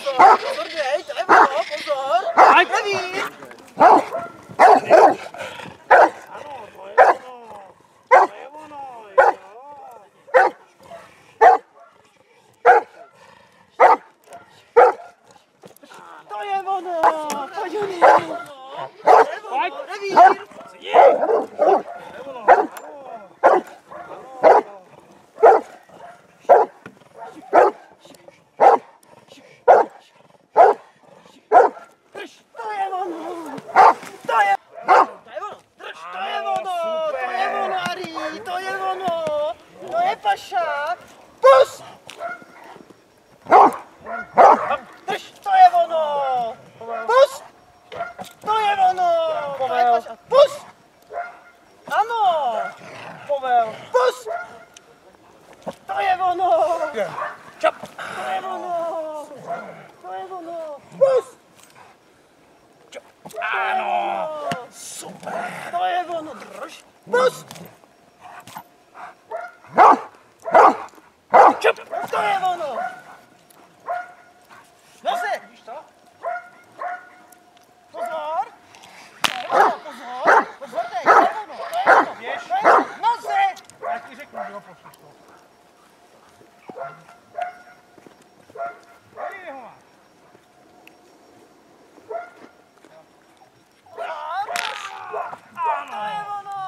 pozor, dej, to je ono, pozor. Revír. Ano, to je ono. To je ono, jo. To je ono, pojď Judy. Pojď. Revír. Paša! Pus! Drž, to je ono! Pus! To je ono! To je paša! Pus! Ano! Povel! Pus! To je ono! Čap! To je ono! To je ono! Pus! Čap! Ano! Super! To je ono! Drž! Pus! Čup, to je ono! Noze! Víš to? Pozor! Pozor! Pozor, to je ono! To je ono! Běž! Noze! Já ti řeknu, kdo pošleš to. Tady ho máš. To je ono!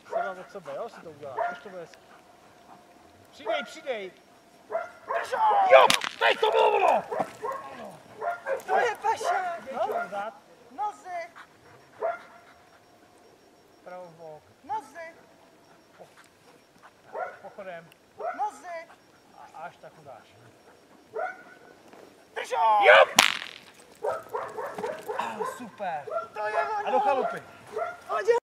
Sedám od sebe, jo, si to uděláš, až to bude hezký. Přidej, přidej. Jo, teď to bylo ono! To je paša! No, vzad, Noze! pravou bok, Noze! pochodem Noze! a až tak udáš. Držo! Jo! Super. To je ono! A do chalupy. Pojď!